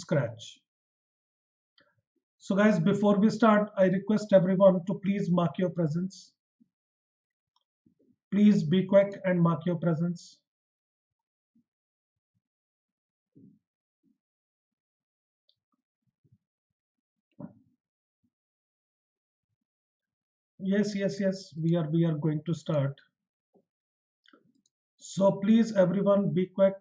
scratch. So guys, before we start, I request everyone to please mark your presence. Please be quick and mark your presence. Yes, we are going to start. So please everyone be quick.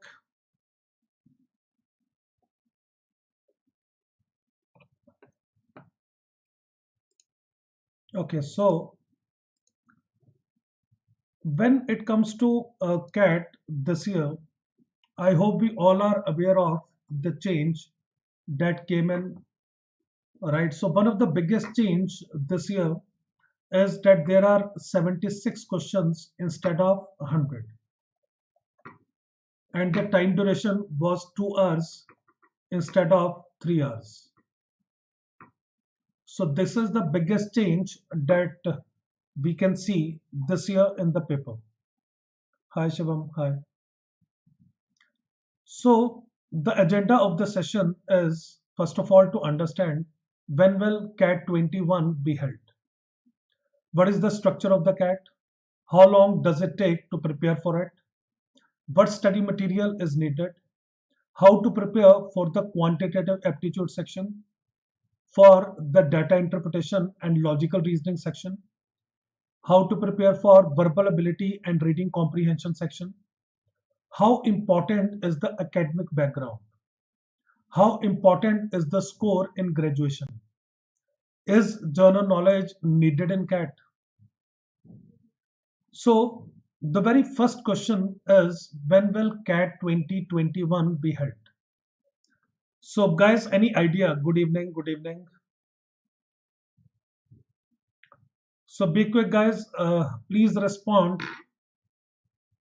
Okay, so when it comes to CAT this year, I hope we all are aware of the change that came in, right? So one of the biggest change this year is that there are 76 questions instead of 100, and the time duration was 2 hours instead of 3 hours. So this is the biggest change that we can see this year in the paper. Hi Shivam, hi. So the agenda of the session is, first of all, to understand when will CAT 21 be held. What is the structure of the CAT? How long does it take to prepare for it? What study material is needed? How to prepare for the quantitative aptitude section, for the data interpretation and logical reasoning section, how to prepare for verbal ability and reading comprehension section, how important is the academic background, how important is the score in graduation, is journal knowledge needed in CAT? So the very first question is, when will CAT 2021 be held? So guys, any idea? Good evening, good evening. So be quick guys, please respond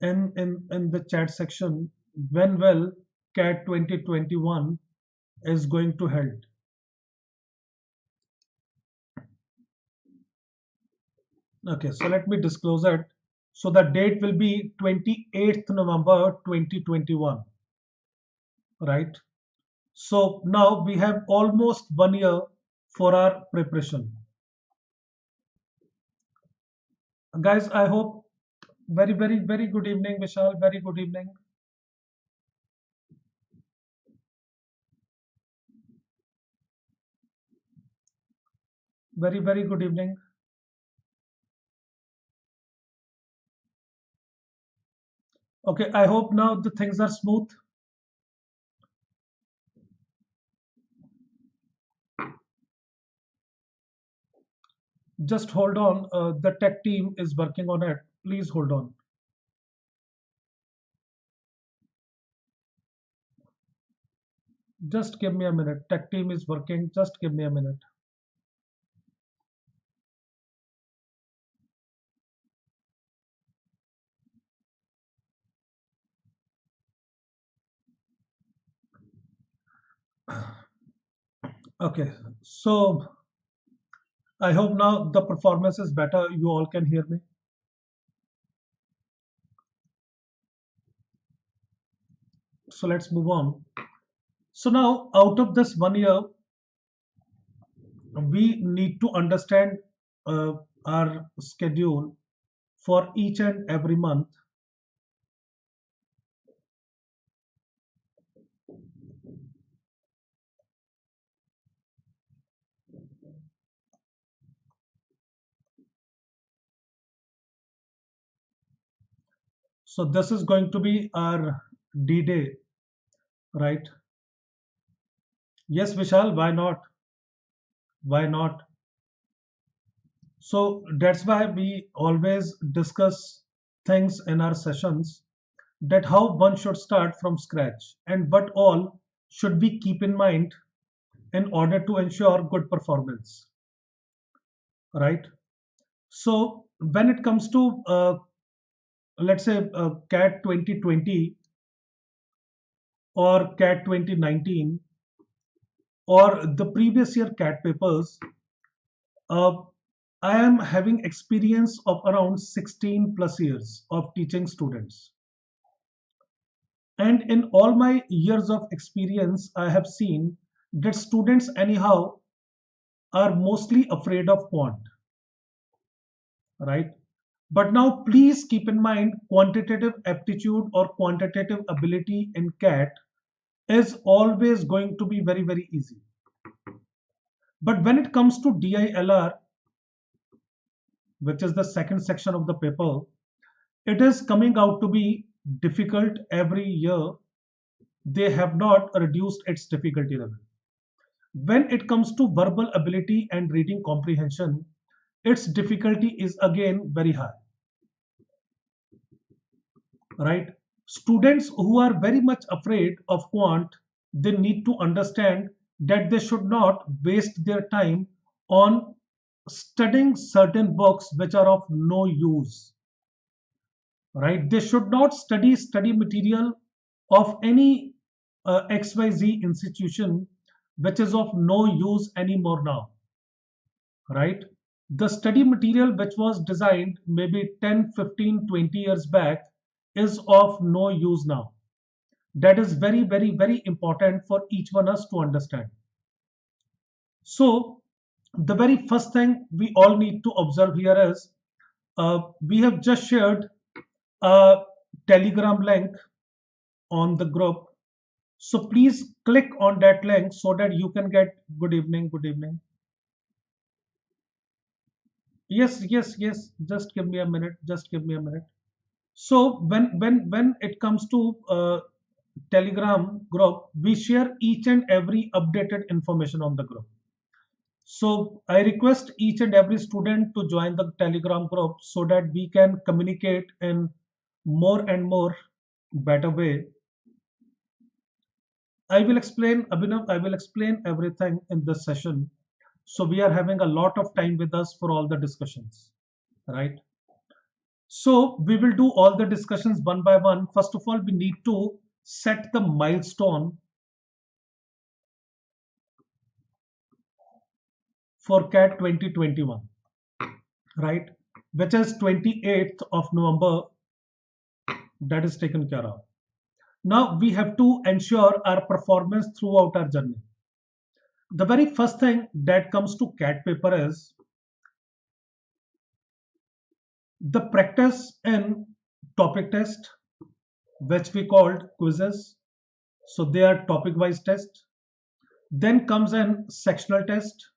in the chat section, when will CAT 2021 is going to held. Okay, so let me disclose it. So the date will be 28th November 2021, right? So now we have almost 1 year for our preparation. Guys, I hope, very good evening Vishal, very good evening. Very good evening. Okay, I hope now the things are smooth. Just hold on, the tech team is working on it. Please hold on. Just give me a minute. Tech team is working. Just give me a minute. Okay, so I hope now the performance is better. You all can hear me. So let's move on. So now, out of this 1 year, we need to understand our schedule for each and every month. So this is going to be our D-Day, right? Yes, Vishal, why not? Why not? So that's why we always discuss things in our sessions, that how one should start from scratch and what all should we keep in mind in order to ensure good performance, right? So when it comes to let's say CAT 2020 or CAT 2019 or the previous year CAT papers, I am having experience of around 16 plus years of teaching students. And in all my years of experience, I have seen that students anyhow are mostly afraid of quant, right? But now please keep in mind quantitative aptitude or quantitative ability in CAT is always going to be very, very easy. But when it comes to DILR, which is the second section of the paper, it is coming out to be difficult every year. They have not reduced its difficulty level. When it comes to verbal ability and reading comprehension, its difficulty is again very high, right? Students who are very much afraid of quant, they need to understand that they should not waste their time on studying certain books which are of no use, right? They should not study material of any XYZ institution which is of no use anymore now, right? The study material which was designed maybe 10, 15, 20 years back is of no use now. That is very, very, very important for each one of us to understand. So the very first thing we all need to observe here is we have just shared a Telegram link on the group. So please click on that link so that you can get good evening, good evening. Yes, yes, yes. Just give me a minute. Just give me a minute. So when it comes to Telegram group, we share each and every updated information on the group. So I request each and every student to join the Telegram group so that we can communicate in more and more better way. I will explain, Abhinav, I will explain everything in this session. So we are having a lot of time with us for all the discussions, right? So we will do all the discussions one by one. First of all, we need to set the milestone for CAT 2021, right? Which is 28th of November. That is taken care of. Now we have to ensure our performance throughout our journey. The very first thing that comes to CAT paper is the practice in topic test, which we called quizzes. So they are topic wise test. Then comes an sectional test.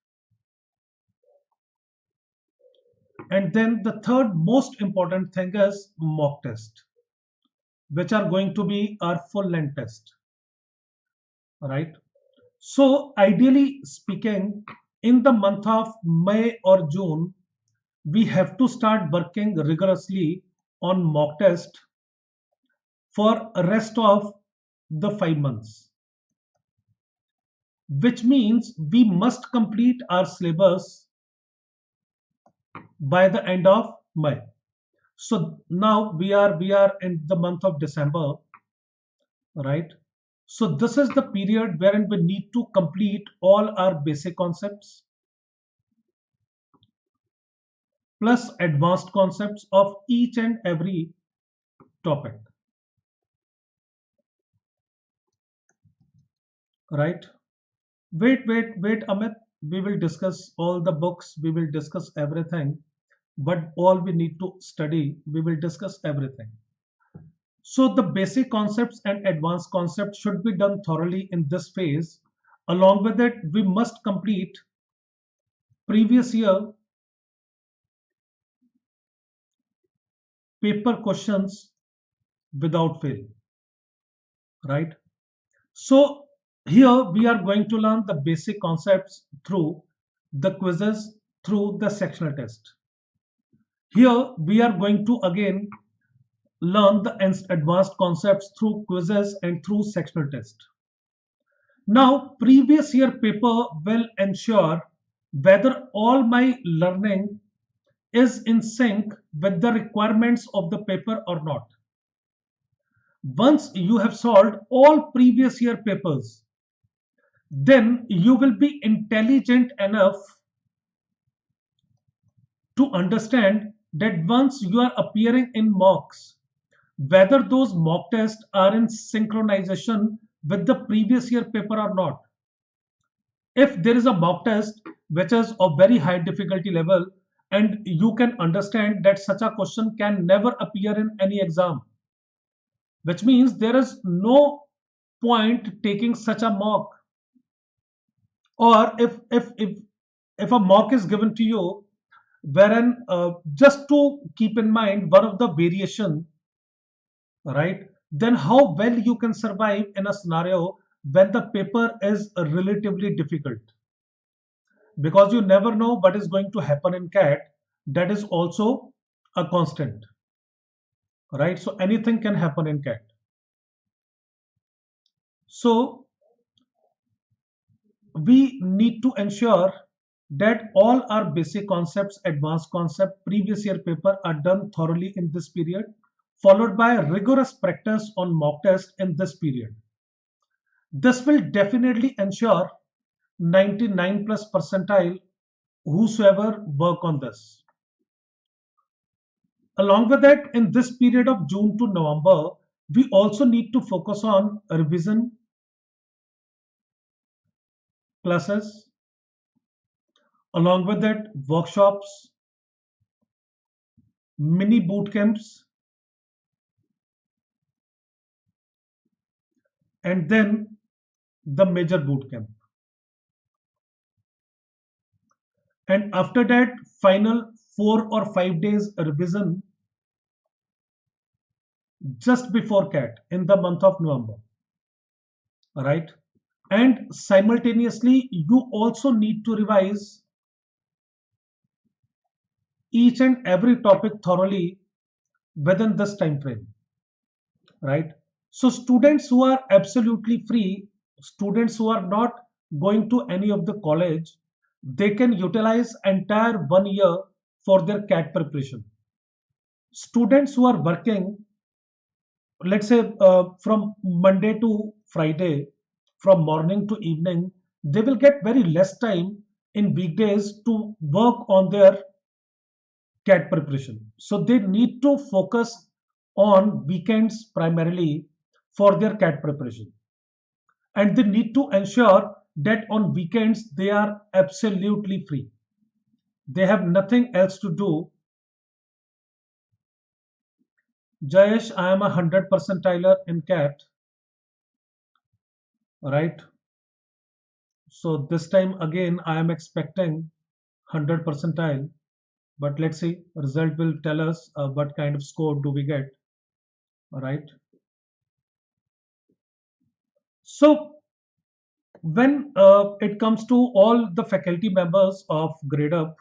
And then the third most important thing is mock test, which are going to be our full length test, right? So ideally speaking, in the month of May or June, we have to start working rigorously on mock test for the rest of the 5 months, which means we must complete our syllabus by the end of May. So now we are in the month of December, right? So this is the period wherein we need to complete all our basic concepts plus advanced concepts of each and every topic, right? Wait, Amit. We will discuss all the books. We will discuss everything. But all we need to study, we will discuss everything. So the basic concepts and advanced concepts should be done thoroughly in this phase. Along with it, we must complete previous year paper questions without fail, right? So here we are going to learn the basic concepts through the quizzes, through the sectional test. Here we are going to again learn the advanced concepts through quizzes and through sectional test. Now previous year paper will ensure whether all my learning is in sync with the requirements of the paper or not. Once you have solved all previous year papers, then you will be intelligent enough to understand that once you are appearing in mocks, whether those mock tests are in synchronization with the previous year paper or not. If there is a mock test which is of very high difficulty level, and you can understand that such a question can never appear in any exam, which means there is no point taking such a mock. Or if a mock is given to you, wherein just to keep in mind one of the variation, right, then how well you can survive in a scenario when the paper is relatively difficult, because you never know what is going to happen in cat. That is also a constant, right? So anything can happen in cat. So we need to ensure that all our basic concepts, advanced concept, previous year paper are done thoroughly in this period, followed by rigorous practice on mock test in this period. This will definitely ensure 99 plus percentile whosoever work on this. Along with that, in this period of June to November, we also need to focus on revision classes, along with that workshops, mini boot camps, and then the major boot camp. And after that, final 4 or 5 days revision just before CAT in the month of November, right? And simultaneously, you also need to revise each and every topic thoroughly within this time frame, right? So students who are absolutely free, students who are not going to any of the college, they can utilize entire 1 year for their CAT preparation. Students who are working, let's say from Monday to Friday, from morning to evening, they will get very less time in weekdays to work on their CAT preparation. So they need to focus on weekends primarily for their CAT preparation. And they need to ensure that on weekends they are absolutely free. They have nothing else to do. Jayesh, I am 100 percentiler in CAT, right? So this time again I am expecting 100 percentile, but let's see, result will tell us what kind of score do we get, right? So when it comes to all the faculty members of Gradeup,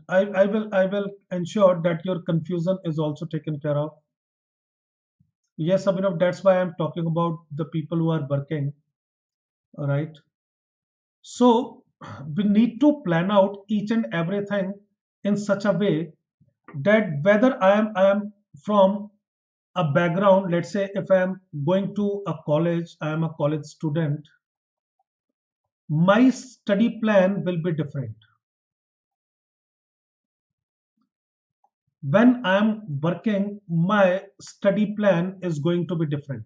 I will ensure that your confusion is also taken care of. Yes, Abhinav, that's why I'm talking about the people who are working, right? So we need to plan out each and everything in such a way that whether I am from a background, let's say if I am going to a college, I am a college student, my study plan will be different. When I am working, my study plan is going to be different.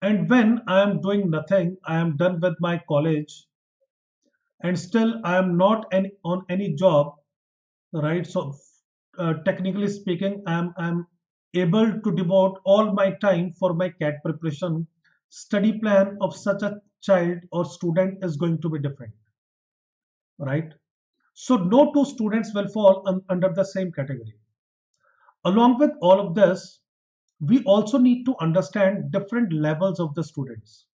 And when I am doing nothing, I am done with my college, and still I am not on any job, right? So technically speaking, I'm able to devote all my time for my CAT preparation. Study plan of such a child or student is going to be different, right? So no two students will fall under the same category. Along with all of this, we also need to understand different levels of the students.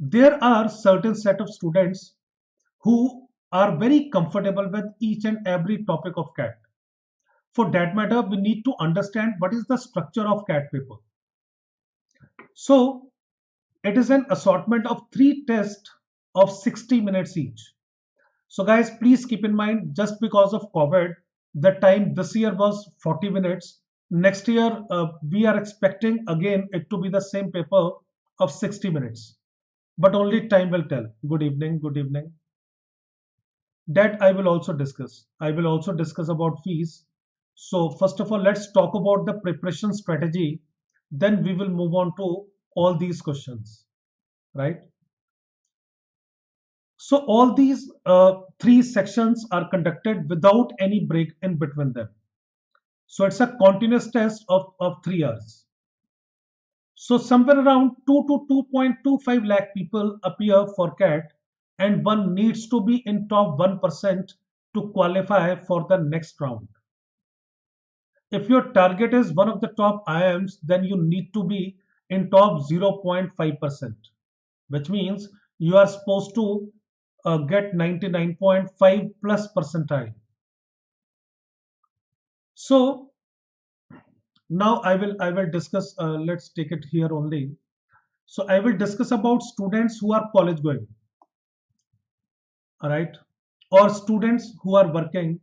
There are certain set of students who are very comfortable with each and every topic of CAT. For that matter, we need to understand what is the structure of CAT paper. So it is an assortment of 3 tests of 60 minutes each. So guys, please keep in mind, just because of COVID, the time this year was 40 minutes. Next year, we are expecting again it to be the same paper of 60 minutes. But only time will tell. Good evening, good evening. That I will also discuss. I will also discuss about fees. So first of all, let's talk about the preparation strategy. Then we will move on to all these questions, right? So all these three sections are conducted without any break in between them. So it's a continuous test of 3 hours. So somewhere around 2 to 2.25 lakh people appear for CAT, and one needs to be in top 1% to qualify for the next round. If your target is one of the top IIMs, then you need to be in top 0.5%, which means you are supposed to get 99.5 plus percentile. So now I will discuss. Let's take it here only. So I will discuss about students who are college going, all right, or students who are working.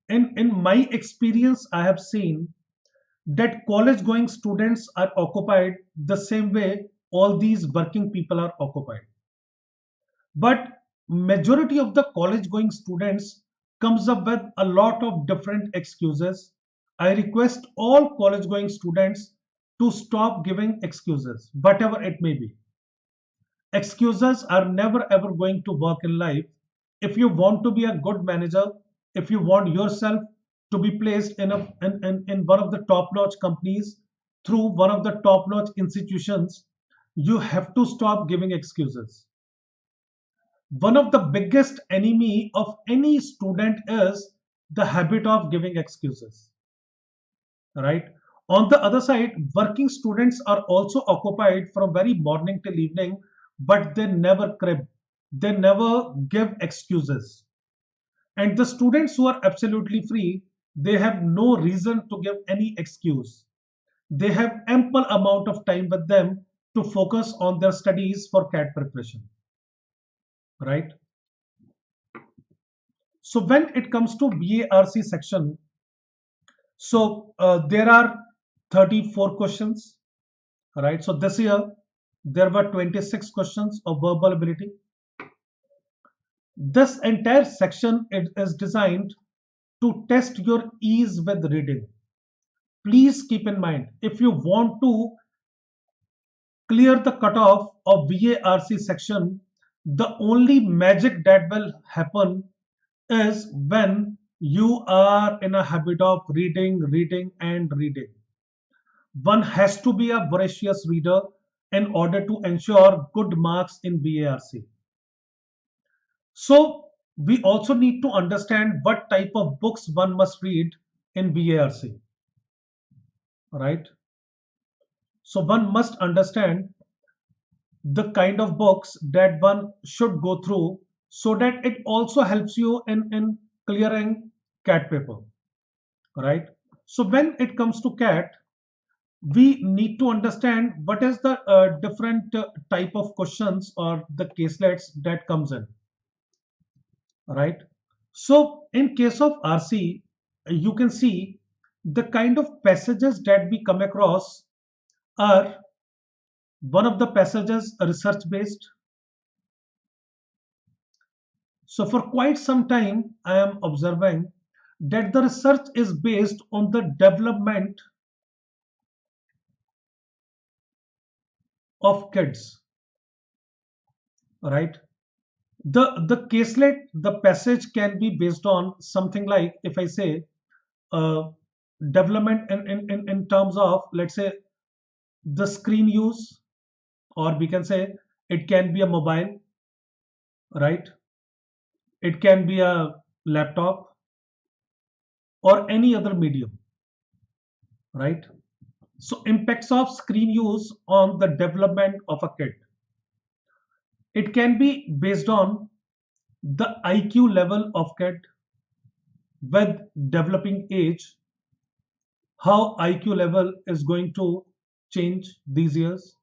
In my experience, I have seen that college going students are occupied the same way all these working people are occupied. But majority of the college going students comes up with a lot of different excuses. I request all college going students to stop giving excuses, whatever it may be. Excuses are never ever going to work in life. If you want to be a good manager, if you want yourself to be placed in one of the top notch companies through one of the top notch institutions, you have to stop giving excuses. One of the biggest enemy of any student is the habit of giving excuses, right? On the other side, working students are also occupied from very morning till evening, but they never crib, they never give excuses. And the students who are absolutely free, they have no reason to give any excuse. They have ample amount of time with them to focus on their studies for CAT preparation, right? So when it comes to VARC section, so there are 34 questions, right? So this year there were 26 questions of verbal ability. This entire section is designed to test your ease with reading. Please keep in mind, if you want to clear the cutoff of VARC section, the only magic that will happen is when you are in a habit of reading and reading. One has to be a voracious reader in order to ensure good marks in VARC. So we also need to understand what type of books one must read in VARC, right? So one must understand the kind of books that one should go through so that it also helps you in clearing CAT paper, right? So when it comes to CAT, we need to understand what is the different type of questions or the caselets that comes in, right? So in case of RC, you can see the kind of passages that we come across are one of the passages research based. So for quite some time, I am observing that the research is based on the development of kids, right? The caselet, the passage can be based on something like, if I say uh, development in terms of, let's say, the screen use, or we can say it can be a mobile, right? It can be a laptop or any other medium, right? So impacts of screen use on the development of a kid. It can be based on the IQ level of kid with developing age, how IQ level is going to change these years,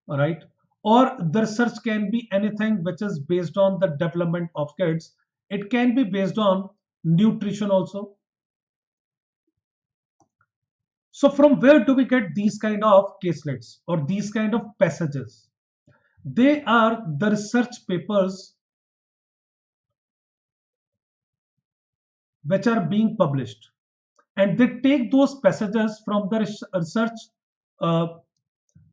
all right? Or the research can be anything which is based on the development of kids. It can be based on nutrition also. So from where do we get these kind of caselets or these kind of passages? They are the research papers which are being published, and they take those passages from the research uh,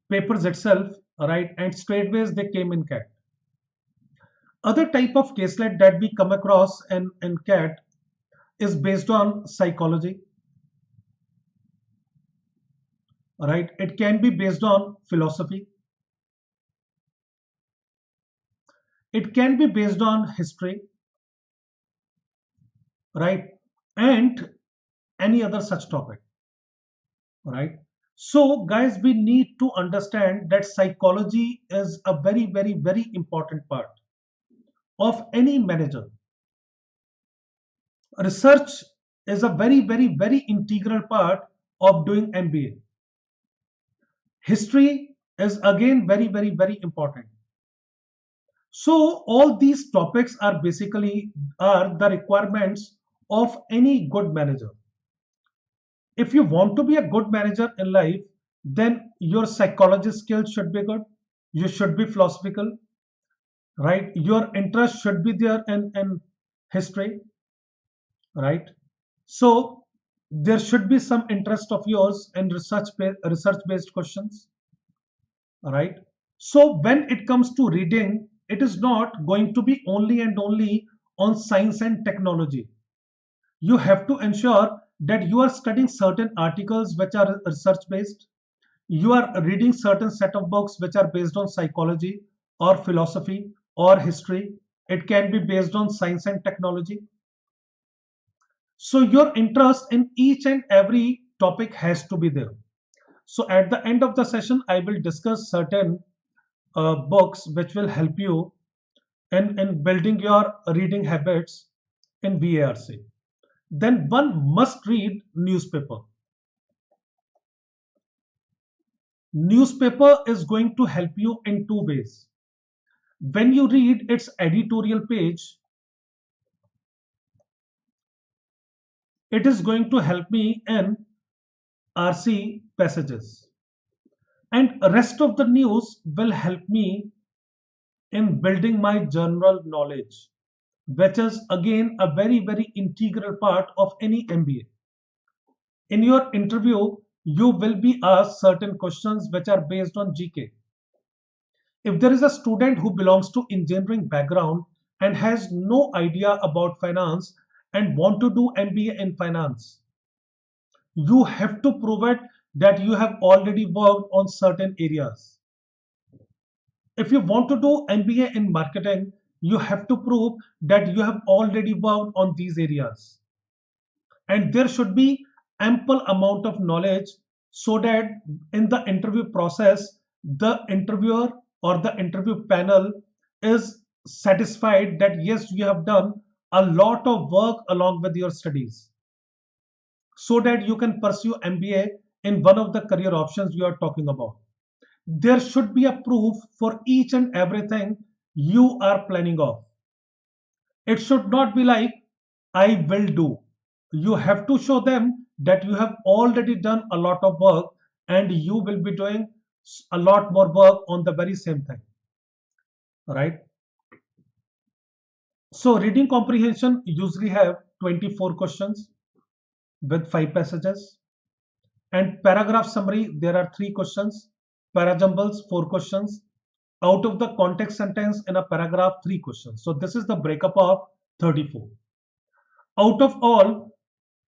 papers itself, right? And straightways they came in CAT. Other type of caselet that we come across in CAT is based on psychology, right? It can be based on philosophy. It can be based on history, right? And any other such topic, right? So guys, we need to understand that psychology is a very, very, very important part of any manager. Research is a very, very, very integral part of doing MBA. History is again very, very, very important. So all these topics are basically are the requirements of any good manager. If you want to be a good manager in life, then your psychology skills should be good. You should be philosophical, right? Your interest should be there in history, right? So there should be some interest of yours in research based questions, right? So when it comes to reading, it is not going to be only and only on science and technology. You have to ensure that you are studying certain articles which are research based. You are reading certain set of books which are based on psychology or philosophy or history. It can be based on science and technology. So your interest in each and every topic has to be there. So at the end of the session, I will discuss certain books which will help you in building your reading habits in VARC. Then one must read newspaper. Newspaper is going to help you in two ways. When you read its editorial page, it is going to help me in RC passages. And rest of the news will help me in building my general knowledge, which is again a very, very integral part of any MBA. In your interview, you will be asked certain questions which are based on GK. If there is a student who belongs to engineering background and has no idea about finance and want to do MBA in finance, you have to prove it that you have already worked on certain areas. If you want to do MBA in marketing, you have to prove that you have already worked on these areas. And there should be ample amount of knowledge so that in the interview process, the interviewer or the interview panel is satisfied that yes, you have done a lot of work along with your studies, so that you can pursue MBA in one of the career options you are talking about. There should be a proof for each and everything you are planning of. It should not be like, I will do. You have to show them that you have already done a lot of work and you will be doing a lot more work on the very same thing, right? So reading comprehension usually have 24 questions with 5 passages, and paragraph summary there are 3 questions, parajumbles 4 questions, out of the context sentence in a paragraph 3 questions. So this is the breakup of 34. Out of all,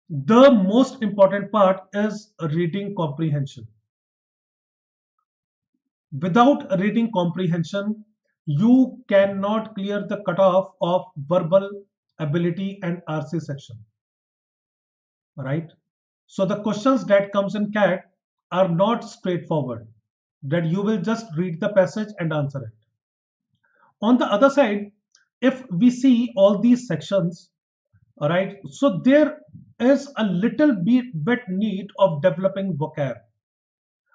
the most important part is reading comprehension. Without reading comprehension, you cannot clear the cutoff of verbal ability and RC section, right? So the questions that comes in CAT are not straightforward, that you will just read the passage and answer it. On the other side, if we see all these sections, all right, so there is a little bit need of developing vocab.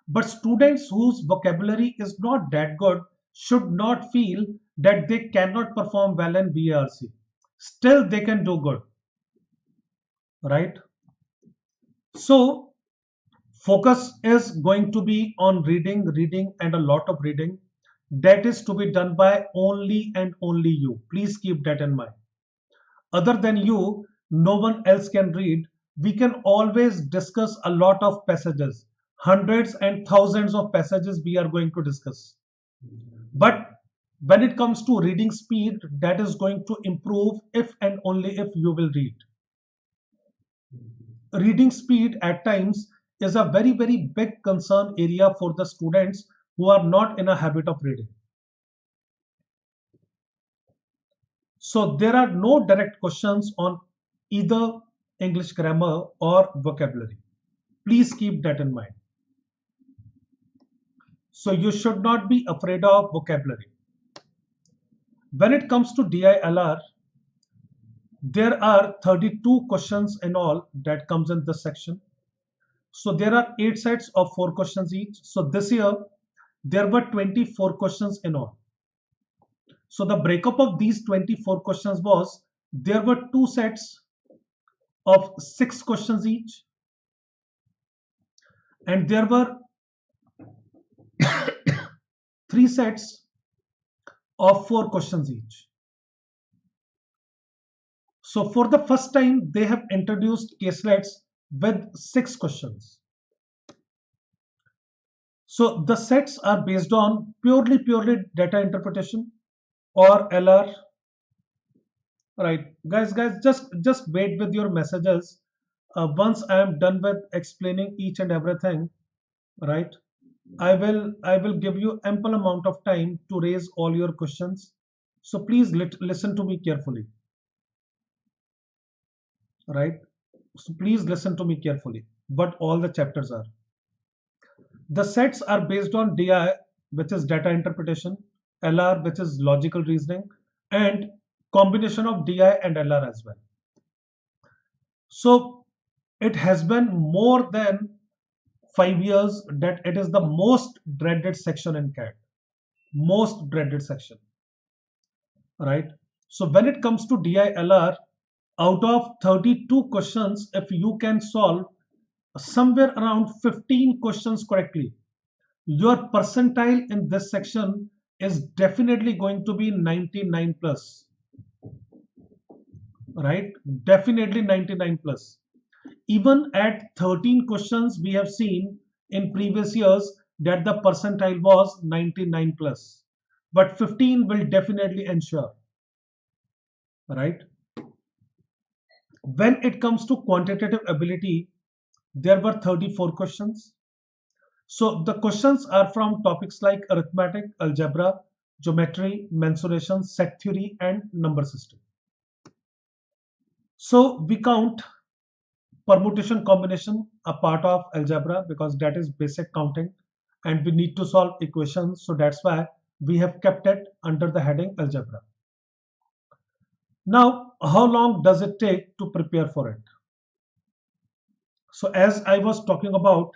But students whose vocabulary is not that good should not feel that they cannot perform well in BRC. Still, they can do good, right? So, focus is going to be on reading, and a lot of reading. That is to be done by only and only you. Please keep that in mind. Other than you, no one else can read. We can always discuss a lot of passages. hundreds and thousands of passages we are going to discuss. But when it comes to reading speed, that is going to improve if and only if you will read. Reading speed at times is a very, very big concern area for the students who are not in a habit of reading. So there are no direct questions on either English grammar or vocabulary. Please keep that in mind. So you should not be afraid of vocabulary. When it comes to DILR, there are 32 questions in all that comes in this section. So there are 8 sets of 4 questions each. So this year, there were 24 questions in all. So the breakup of these 24 questions was, there were 2 sets of 6 questions each, and there were 3 sets of 4 questions each. So for the first time, they have introduced caselets with 6 questions. So the sets are based on purely data interpretation or LR. Right, guys, just wait with your messages. Once I am done with explaining each and everything, right, I will give you ample amount of time to raise all your questions. So please listen to me carefully. Right, so please listen to me carefully. What all the chapters are. The sets are based on DI, which is data interpretation, LR, which is logical reasoning, and combination of DI and LR as well. So it has been more than 5 years that it is the most dreaded section in CAT. Most dreaded section. Right. So when it comes to DILR, out of 32 questions, if you can solve somewhere around 15 questions correctly, your percentile in this section is definitely going to be 99 plus. Right, definitely 99 plus. Even at 13 questions, we have seen in previous years that the percentile was 99 plus, but 15 will definitely ensure. Right. When it comes to quantitative ability, there were 34 questions. So the questions are from topics like arithmetic, algebra, geometry, mensuration, set theory, and number system. So we count permutation combination a part of algebra because that is basic counting and we need to solve equations. So that's why we have kept it under the heading algebra. Now, how long does it take to prepare for it? So as I was talking about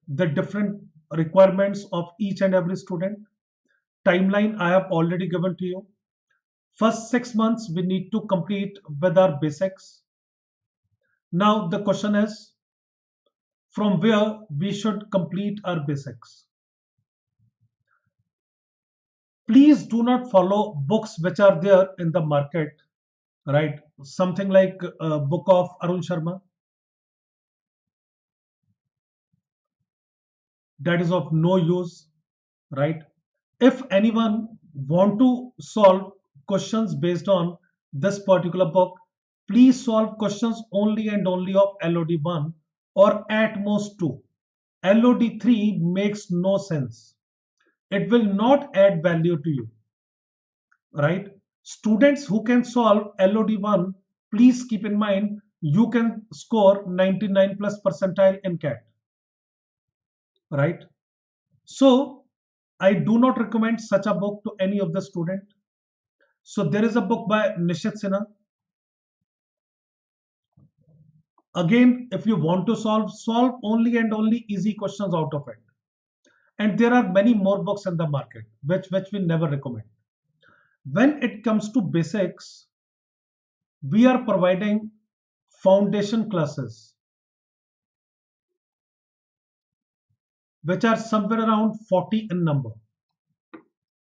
the different requirements of each and every student, timeline I have already given to you. First 6 months we need to complete with our basics. Now the question is, from where we should complete our basics? Please do not follow books which are there in the market, right? Something like a book of Arun Sharma, that is of no use, right? If anyone want to solve questions based on this particular book, please solve questions only and only of LOD1 or at most 2. LOD3 makes no sense. It will not add value to you, right? Students who can solve LOD1, please keep in mind you can score 99 plus percentile in CAT, right? So I do not recommend such a book to any of the student. So there is a book by Nishit Sinha. Again, if you want to solve only and only easy questions out of it. And there are many more books in the market, which we never recommend. When it comes to basics, we are providing foundation classes, which are somewhere around 40 in number,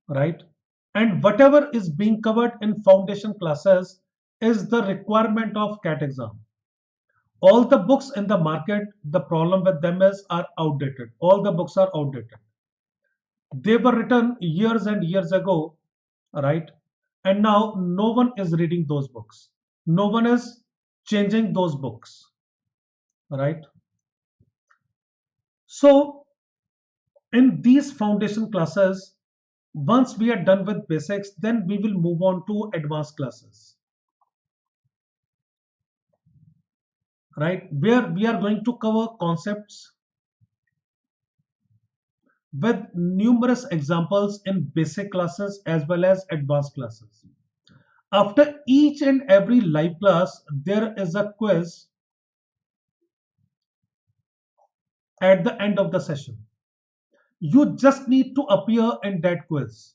right? And whatever is being covered in foundation classes is the requirement of CAT exam. All the books in the market, the problem with them is are outdated. All the books are outdated. They were written years and years ago, right? And now no one is reading those books. No one is changing those books, right? So in these foundation classes, once we are done with basics, then we will move on to advanced classes, right? Where we are going to cover concepts with numerous examples in basic classes as well as advanced classes. After each and every live class, there is a quiz at the end of the session. You just need to appear in that quiz.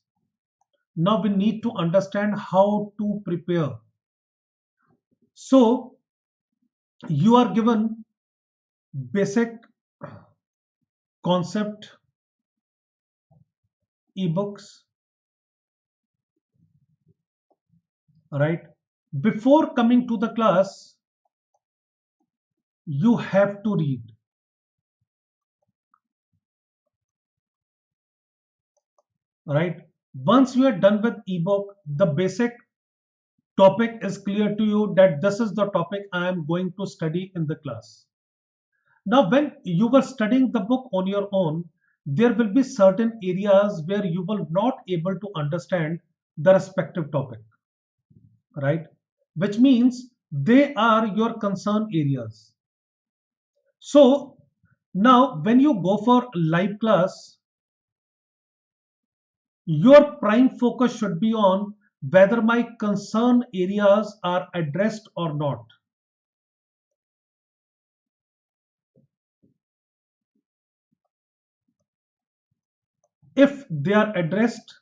Now we need to understand how to prepare. So you are given basic concept ebooks, right? Before coming to the class, you have to read. Right? Once you are done with ebook, the basic topic is clear to you that this is the topic I am going to study in the class. Now, when you were studying the book on your own, there will be certain areas where you will not able to understand the respective topic, right? Which means they are your concern areas. So now when you go for live class, your prime focus should be on whether my concern areas are addressed or not. If they are addressed,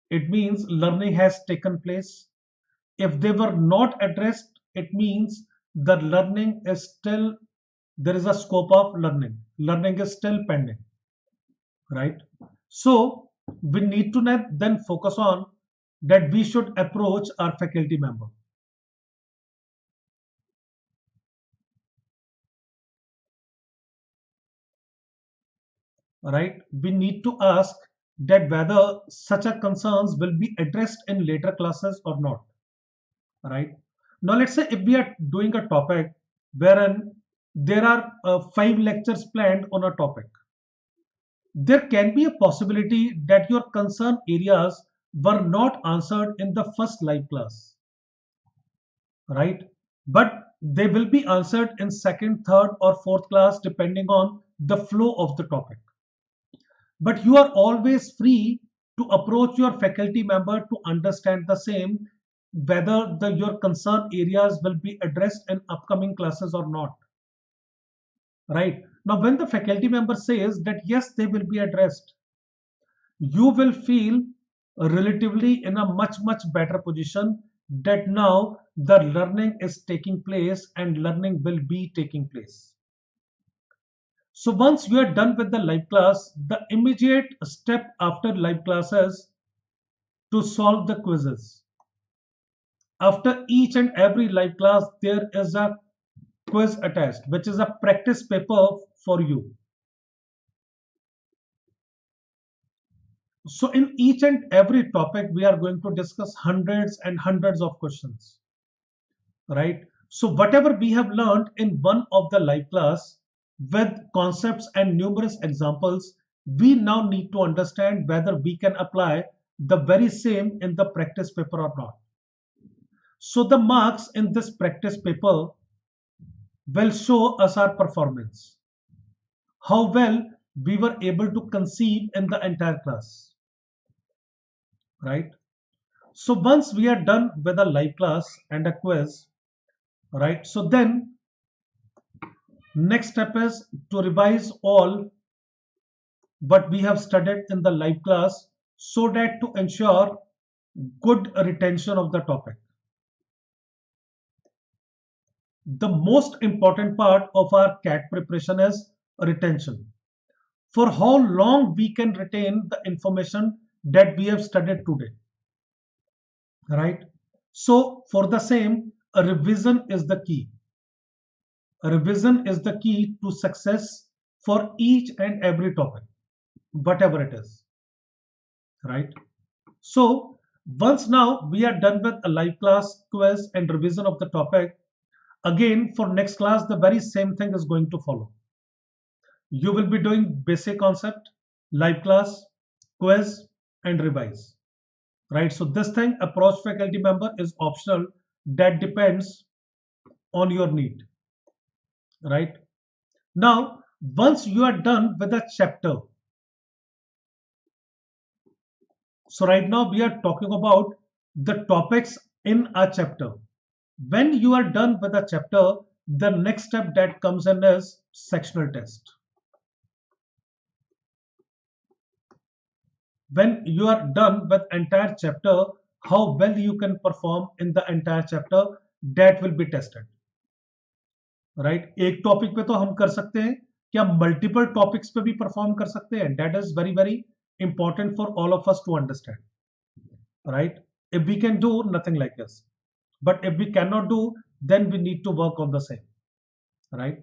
it means learning has taken place. If they were not addressed, it means the learning is still, there is a scope of learning. Learning is still pending, right? So we need to then focus on that we should approach our faculty member. Right? We need to ask that whether such a concerns will be addressed in later classes or not. Right? Now let's say if we are doing a topic wherein there are 5 lectures planned on a topic, there can be a possibility that your concern areas were not answered in the first live class, right? But they will be answered in second, third, or fourth class depending on the flow of the topic. But you are always free to approach your faculty member to understand the same, whether your concern areas will be addressed in upcoming classes or not. Right? Now, when the faculty member says that yes, they will be addressed, you will feel relatively in a much better position that now the learning is taking place and learning will be taking place. So once you are done with the live class, the immediate step after live class is to solve the quizzes. After each and every live class, there is a quiz attached, which is a practice paper for you. So in each and every topic, we are going to discuss hundreds and hundreds of questions, right? So whatever we have learned in one of the live class with concepts and numerous examples, we now need to understand whether we can apply the very same in the practice paper or not. So the marks in this practice paper will show us our performance, how well we were able to conceive in the entire class, right? So once we are done with a live class and a quiz, right? So then next step is to revise all what we have studied in the live class so that to ensure good retention of the topic. The most important part of our CAT preparation is retention. For how long we can retain the information that we have studied today, right? So for the same, a revision is the key. Revision is the key to success for each and every topic, whatever it is, right? So once now we are done with a live class, quiz and revision of the topic, again for next class the very same thing is going to follow. You will be doing basic concept, live class, quiz and revise, right? So this thing, approach faculty member, is optional. That depends on your need, right? Now once you are done with a chapter, so right now we are talking about the topics in a chapter. When you are done with a chapter, the next step that comes in is sectional test. When you are done with entire chapter, how well you can perform in the entire chapter, that will be tested, right? एक topic पे तो हम कर सकते हैं, क्या multiple topics पे भी परफॉर्म कर सकते हैं? That is very very important for all of us to understand, right? If we can do, nothing like this, but if we cannot do, then we need to work on the same, right?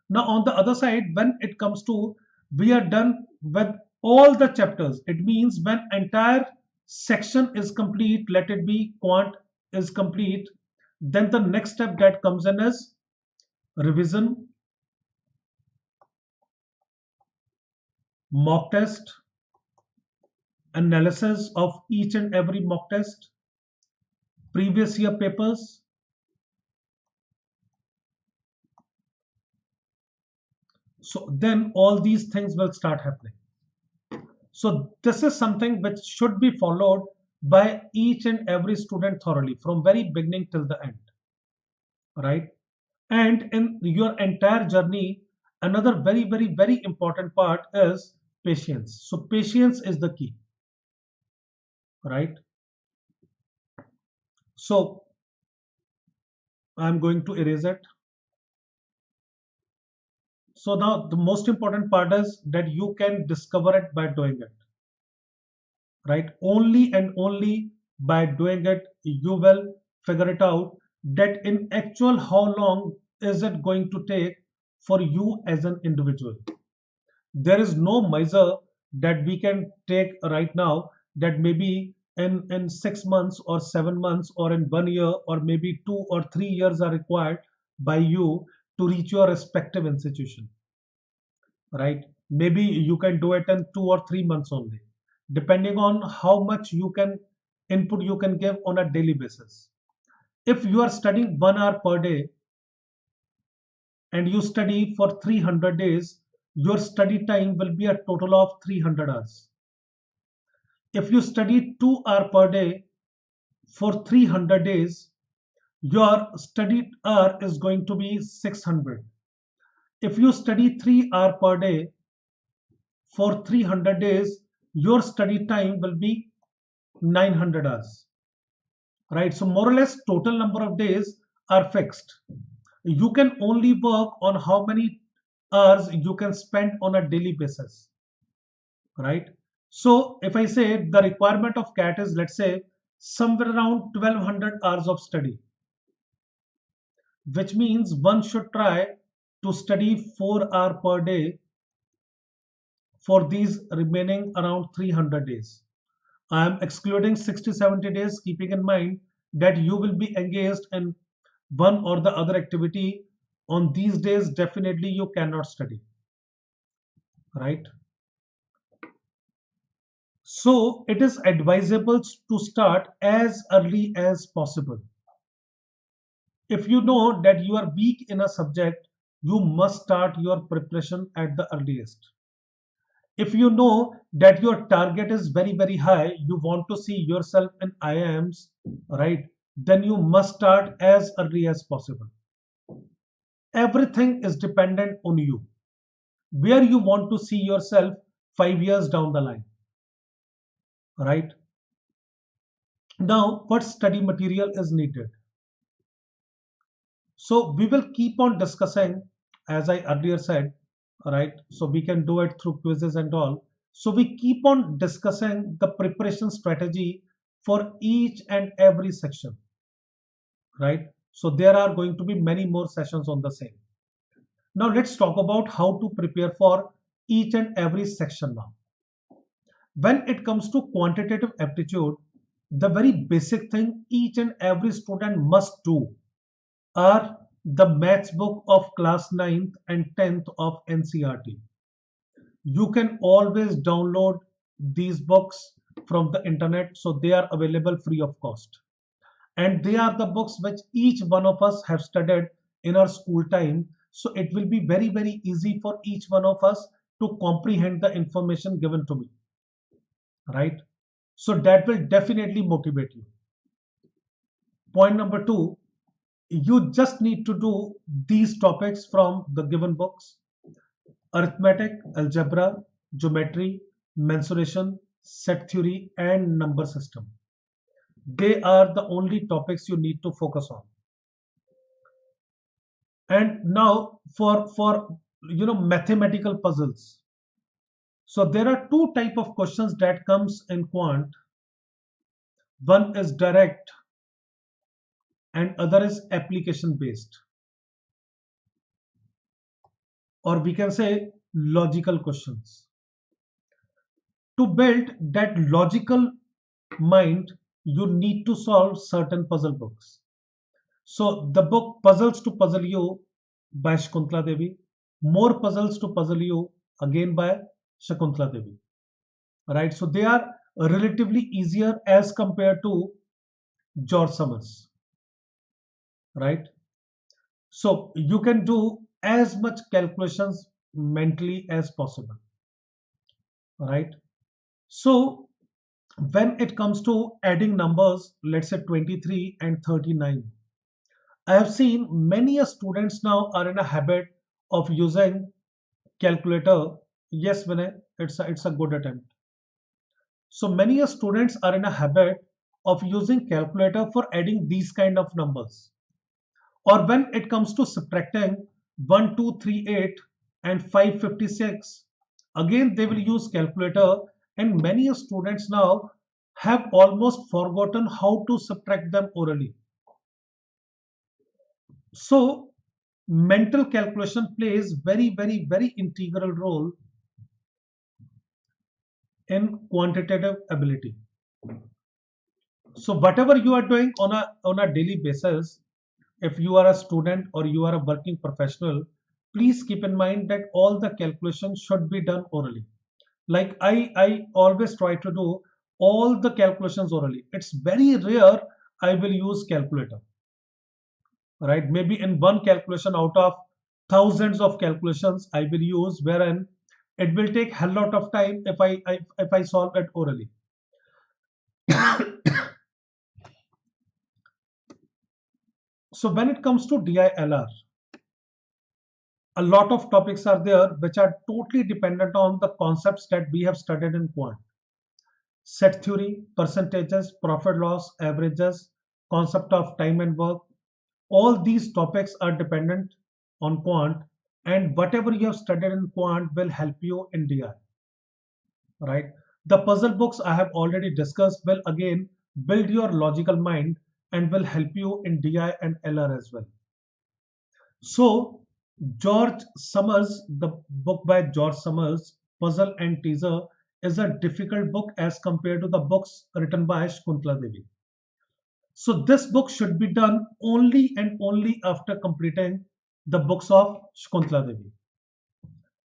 Now on the other side, when it comes to we are done with all the chapters, it means when entire section is complete, let it be quant is complete, then the next step that comes in is revision, mock test, analysis of each and every mock test, previous year papers, so then all these things will start happening. So this is something which should be followed by each and every student thoroughly from very beginning till the end, right? And in your entire journey, another very very very important part is patience. So patience is the key, right? So I'm going to erase it. So now the most important part is that you can discover it by doing it, right? Only and only by doing it you will figure it out that in actual how long is it going to take for you as an individual. There is no measure that we can take right now that maybe in 6 months or 7 months or in 1 year or maybe 2 or 3 years are required by you to reach your respective institution, right? Maybe you can do it in 2 or 3 months only, depending on how much you can input you can give on a daily basis. If you are studying 1 hour per day and you study for 300 days, your study time will be a total of 300 hours. If you study 2 hours per day for 300 days, your study hour is going to be 600. If you study 3 hours per day for 300 days, your study time will be 900 hours, right? So more or less total number of days are fixed. You can only work on how many hours you can spend on a daily basis, right? So if I say the requirement of CAT is, let's say, somewhere around 1200 hours of study, which means one should try to study 4 hours per day for these remaining around 300 days. I am excluding 60-70 days, keeping in mind that you will be engaged in one or the other activity. On these days, definitely you cannot study, right? So it is advisable to start as early as possible. If you know that you are weak in a subject, you must start your preparation at the earliest. If you know that your target is very very high, you want to see yourself in IIMs, right? Then you must start as early as possible. Everything is dependent on you, where you want to see yourself 5 years down the line, right? Now what study material is needed? So we will keep on discussing, as I earlier said, right? So we can do it through quizzes and all. So we keep on discussing the preparation strategy for each and every section, right? So there are going to be many more sessions on the same. Now let's talk about how to prepare for each and every section now. When it comes to quantitative aptitude, the very basic thing each and every student must do are the maths book of class 9th and 10th of NCERT. You can always download these books from the internet, so they are available free of cost. And they are the books which each one of us have studied in our school time. So it will be very, very easy for each one of us to comprehend the information given to me. Right? So that will definitely motivate you. Point number 2, you just need to do these topics from the given books: arithmetic, algebra, geometry, mensuration, set theory, and number system. They are the only topics you need to focus on. And now for mathematical puzzles. So there are two type of questions that comes in quant. One is direct and other is application based, or we can say logical questions. To build that logical mind, you need to solve certain puzzle books. So the book Puzzles to Puzzle You by Shakuntala Devi, More Puzzles to Puzzle You again by Shakuntala Devi. Right, so they are relatively easier as compared to George Summers. Right, so you can do as much calculations mentally as possible. Right, so when it comes to adding numbers, let's say 23 and 39, I have seen many students now are in a habit of using calculator. Yes, Vinay, it's a good attempt. So many students are in a habit of using calculator for adding these kind of numbers. Or when it comes to subtracting 1238 and 556, again they will use calculator, and many students now have almost forgotten how to subtract them orally. So mental calculation plays very, very, very integral role in quantitative ability. So whatever you are doing on a daily basis, if you are a student or you are a working professional, please keep in mind that all the calculations should be done orally. Like I always try to do all the calculations orally. It's very rare I will use calculator. Right, maybe in one calculation out of thousands of calculations I will use, wherein it will take hell lot of time if I solve it orally. So when it comes to DILR, a lot of topics are there which are totally dependent on the concepts that we have studied in quant. Set theory, percentages, profit loss, averages, concept of time and work, all these topics are dependent on quant, and whatever you have studied in quant will help you in DI. Right, the puzzle books I have already discussed will again build your logical mind and will help you in DI and LR as well. So George Summers, the book by George Summers, Puzzle and Teaser, is a difficult book as compared to the books written by Shakuntala Devi. So this book should be done only and only after completing the books of Shakuntala Devi.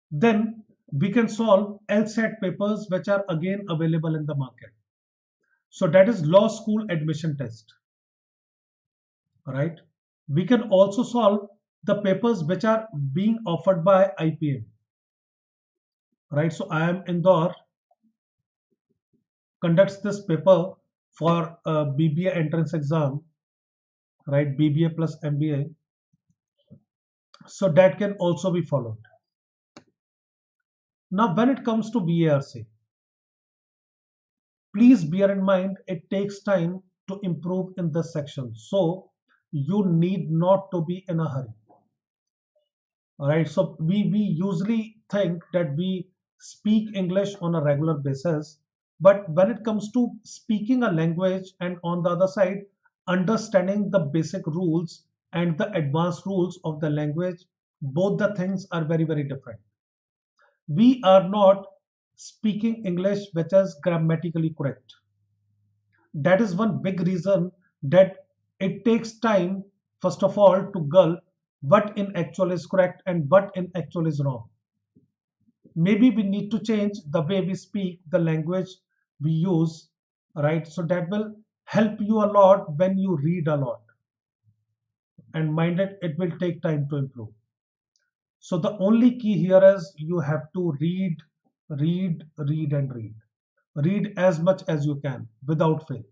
Then we can solve LSAT papers which are again available in the market. So that is law school admission test. Right? We can also solve the papers which are being offered by IPM. Right? So IIM Indore conducts this paper for BBA entrance exam. Right? BBA plus MBA. So that can also be followed. Now when it comes to VARC, please bear in mind it takes time to improve in this section. So you need not to be in a hurry. Alright, so we usually think that we speak English on a regular basis, but when it comes to speaking a language and on the other side understanding the basic rules and the advanced rules of the language, Both the things are very, very different. We are not speaking English which is grammatically correct. That is one big reason that it takes time, first of all, to gulp what in actual is correct and what in actual is wrong. Maybe we need to change the way we speak, the language we use, right? So that will help you a lot when you read a lot. And mind it will take time to improve. So the only key here is you have to read, read, read, and read. Read as much as you can without fail.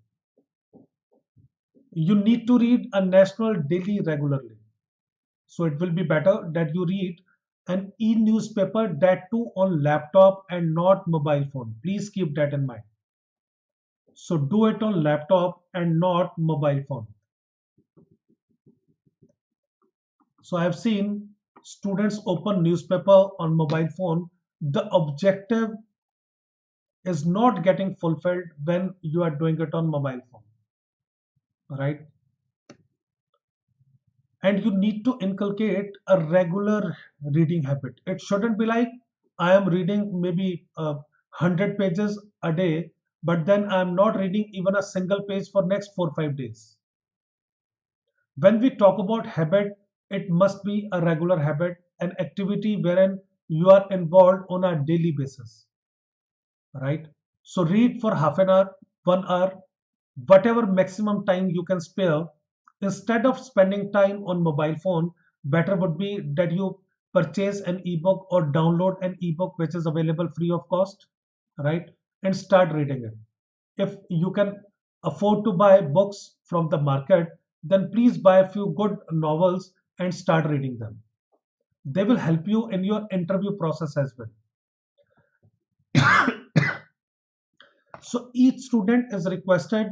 You need to read a national daily regularly. So it will be better that you read an e-newspaper, that too on laptop and not mobile phone. Please keep that in mind. So do it on laptop and not mobile phone. So I have seen students open newspaper on mobile phone. The objective is not getting fulfilled when you are doing it on mobile phone, right? And you need to inculcate a regular reading habit. It shouldn't be like I am reading maybe 100 pages a day, but then I am not reading even a single page for next 4 or 5 days. When we talk about habit, it must be a regular habit, an activity wherein you are involved on a daily basis, right? So read for half an hour, 1 hour, whatever maximum time you can spare. Instead of spending time on mobile phone, better would be that you purchase an ebook or download an ebook which is available free of cost, right? And start reading it. If you can afford to buy books from the market, then please buy a few good novels and start reading them. They will help you in your interview process as well. So each student is requested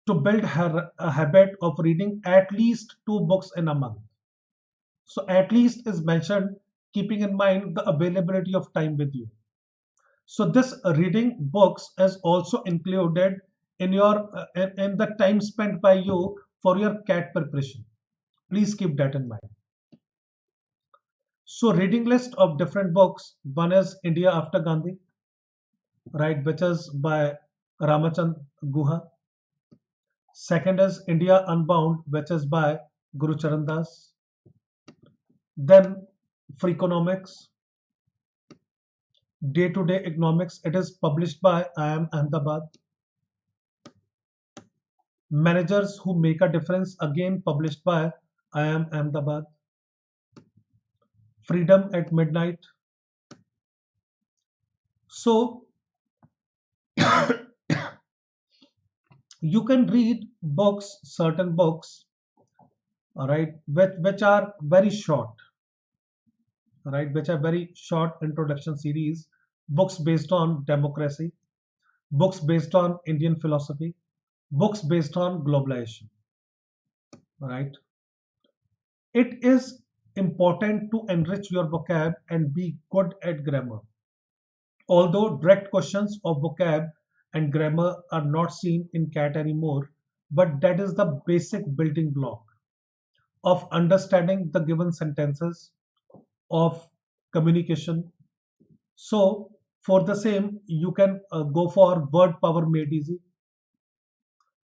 to build a habit of reading at least 2 books in a month. So at least is mentioned keeping in mind the availability of time with you. So this reading books is also included in your in the time spent by you for your CAT preparation. Please keep that in mind. So reading list of different books. One is India After Gandhi, right, which is by Ramachand Guha. Second is India Unbound, which is by Guru Charan Das. Then Freakonomics, Day-to-Day Economics. It is published by IIM Ahmedabad. Managers Who Make a Difference, again published by IIM Ahmedabad. Freedom at Midnight. So you can read books, certain books, all right, which are very short, right, which are very short introduction series, books based on democracy, books based on Indian philosophy, books based on globalization, right? It is important to enrich your vocab and be good at grammar. Although direct questions of vocab and grammar are not seen in CAT anymore, but that is the basic building block of understanding the given sentences, of communication. So for the same, you can go for word power made easy,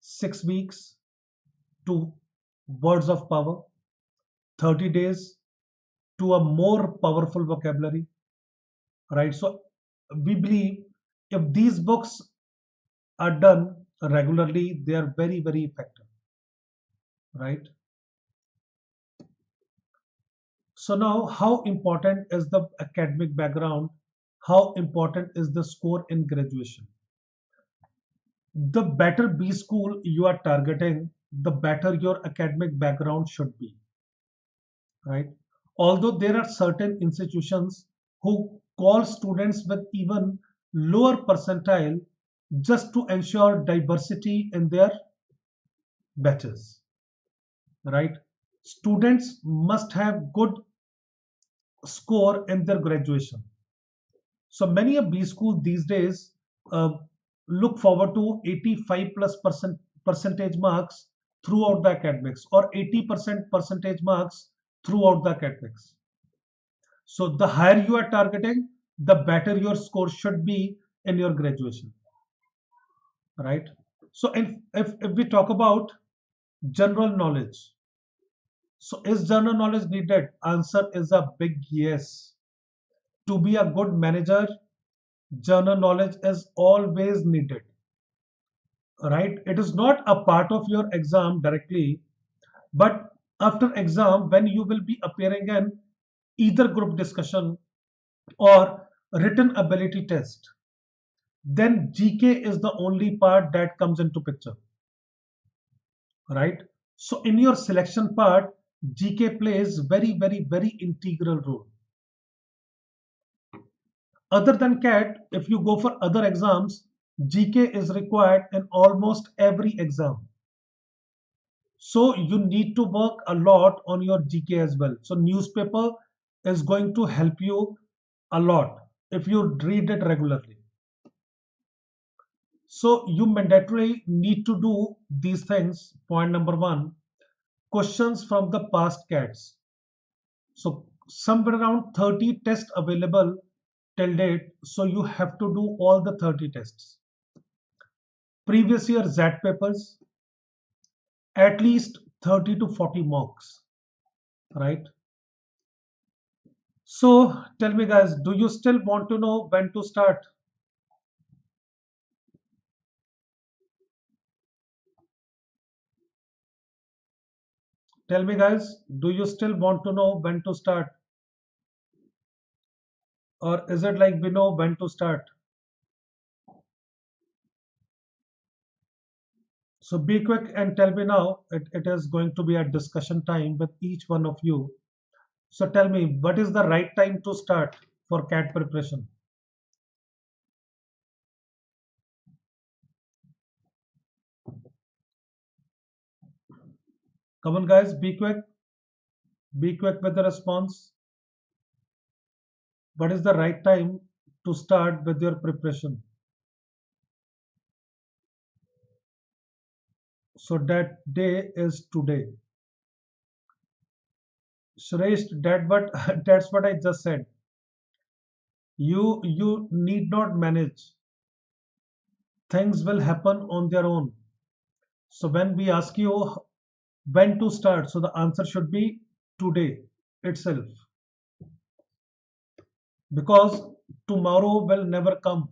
6 weeks to words of power, 30 days to a more powerful vocabulary, right? So we believe if these books are done regularly, they are very, very effective, right? So now, how important is the academic background? How important is the score in graduation? The better B school you are targeting, the better your academic background should be, right? Although there are certain institutions who call students with even lower percentile just to ensure diversity in their batches, right? Students must have good score in their graduation. So many of B school these days uh, look forward to 85 plus percentage marks throughout the academics, or 80% percentage marks throughout the academics. So the higher you are targeting, the better your score should be in your graduation, right? So if we talk about general knowledge, so is general knowledge needed? Answer is a big yes. To be a good manager, general knowledge is always needed, right? It is not a part of your exam directly, but after exam, when you will be appearing in either group discussion or written ability test, then GK is the only part that comes into picture, right? So in your selection part, GK plays very integral role. Other than CAT, if you go for other exams, GK is required in almost every exam. So you need to work a lot on your GK as well. So newspaper is going to help you a lot if you read it regularly. So you mandatorily need to do these things. Point number one, questions from the past CATs. So somewhere around 30 tests available till date. So you have to do all the 30 tests. Previous year Z papers, at least 30 to 40 marks, right? So tell me guys, do you still want to know when to start? Tell me guys, do you still want to know when to start? Or is it like we know when to start? So be quick and tell me now. It is going to be a discussion time with each one of you. So tell me, what is the right time to start for CAT preparation? Come on guys, be quick. Be quick with the response. What is the right time to start with your preparation? So that day is today. Suresh, that's what I just said. You need not manage. Things will happen on their own. So when we ask you when to start, so the answer should be today itself, because tomorrow will never come.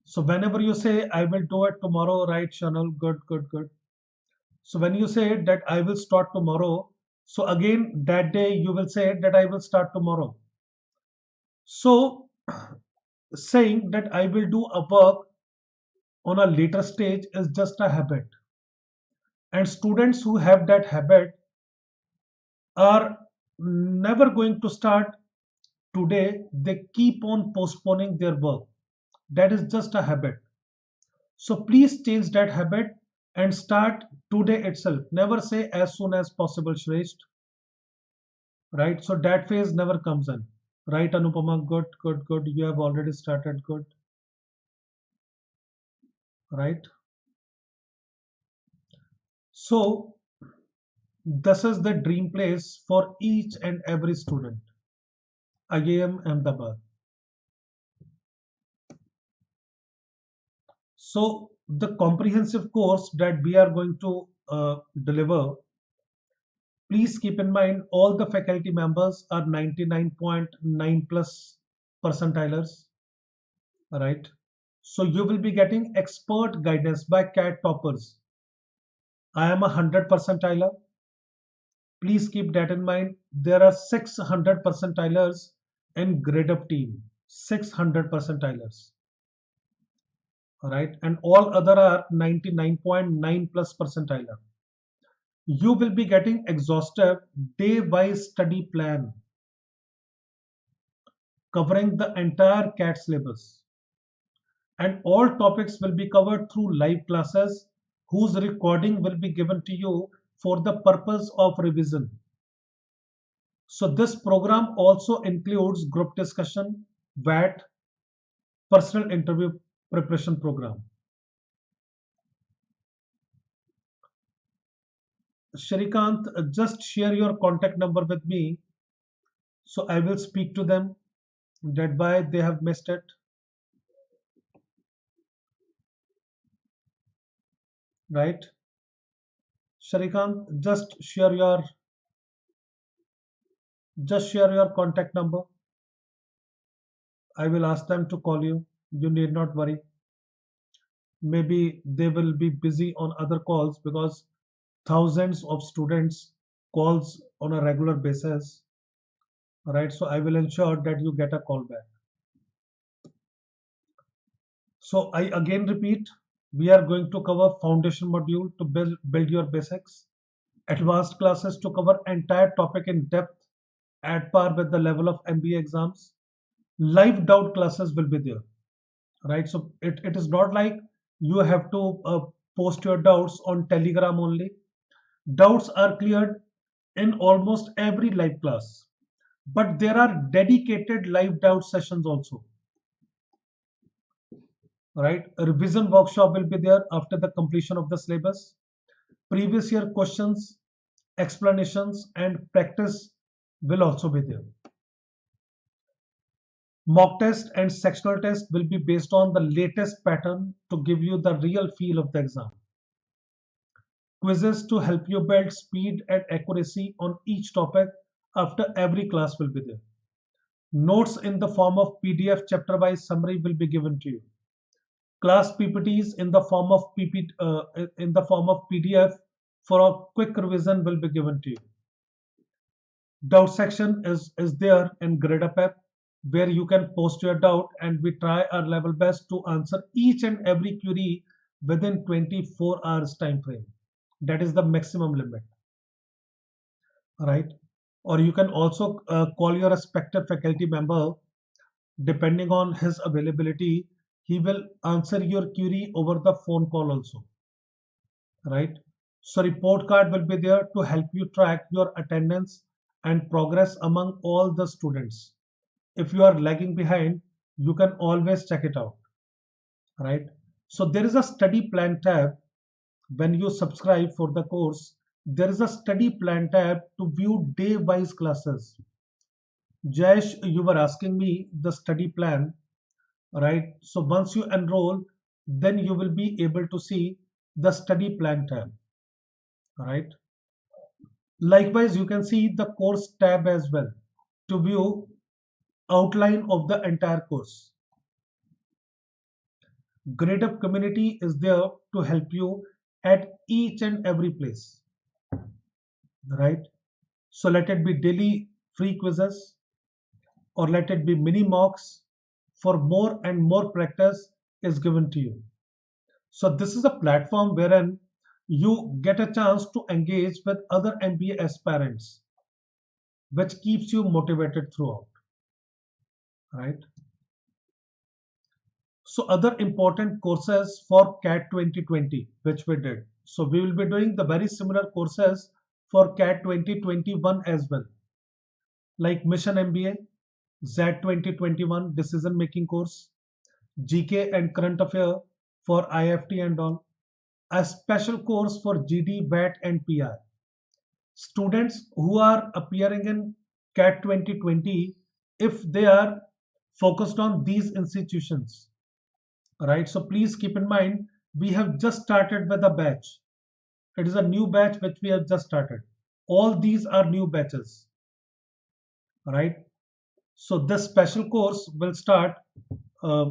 So whenever you say I will do it tomorrow, right, Chanel? Good. So when you say that I will start tomorrow, so again that day you will say that I will start tomorrow. So saying that I will do a work on a later stage is just a habit. And students who have that habit are never going to start today. They keep on postponing their work. That is just a habit. So please change that habit and start today itself. Never say as soon as possible, Shresht. Right? So that phase never comes in. Right, Anupama? Good. You have already started. Good. Right? So this is the dream place for each and every student. IIM Ahmedabad. So the comprehensive course that we are going to deliver, please keep in mind all the faculty members are 99.9 plus percentilers, right? So you will be getting expert guidance by CAT toppers. I am a 100 percentiler. Please keep that in mind. There are 600 percentilers in Gradeup team. 600 percentilers, right? And all other are 99.9 plus percentiler. You will be getting exhaustive day-wise study plan covering the entire CAT syllabus. And all topics will be covered through live classes whose recording will be given to you for the purpose of revision. So this program also includes group discussion, VAT, personal interview preparation program. Shrikant, just share your contact number with me So I will speak to them that why they have missed it, right? Sharikant, just share your contact number. I will ask them to call you. You need not worry. Maybe they will be busy on other calls because thousands of students calls on a regular basis, right? So I will ensure that you get a call back. So I again repeat, we are going to cover foundation module to build your basics, advanced classes to cover entire topic in depth at par with the level of MBA exams. Live doubt classes will be there, right? So it is not like you have to post your doubts on Telegram only. Doubts are cleared in almost every live class, but there are dedicated live doubt sessions also, right? A revision workshop will be there after the completion of the syllabus. Previous year questions, explanations, and practice will also be there. Mock test and sectional test will be based on the latest pattern to give you the real feel of the exam. Quizzes to help you build speed and accuracy on each topic after every class will be there. Notes in the form of PDF chapter-wise summary will be given to you. Class PPTs in the form of PDF for a quick revision will be given to you. Doubt section is there in Gradeup app where you can post your doubt and we try our level best to answer each and every query within 24 hours time frame. That is the maximum limit, right? Or you can also call your respective faculty member. Depending on his availability, he will answer your query over the phone call also, right? So report card will be there to help you track your attendance and progress among all the students. If you are lagging behind, you can always check it out, right? So there is a study plan tab. When you subscribe for the course, there is a study plan tab to view day-wise classes. Jayesh, you were asking me the study plan, right? So once you enroll, then you will be able to see the study plan tab, right? Likewise, you can see the course tab as well to view outline of the entire course. Gradeup community is there to help you at each and every place, right? So let it be daily free quizzes or let it be mini mocks for more and more practice is given to you. So this is a platform wherein you get a chance to engage with other MBA aspirants, which keeps you motivated throughout, right? So other important courses for CAT 2020, which we did. So we will be doing the very similar courses for CAT 2021 as well, like Mission MBA, Z 2021 decision making course, GK and current affair for IFT and all, a special course for GD, VAT and PR. Students who are appearing in CAT 2020, if they are focused on these institutions, right? So please keep in mind, we have just started with a batch. It is a new batch which we have just started. All these are new batches, right? So this special course will start uh,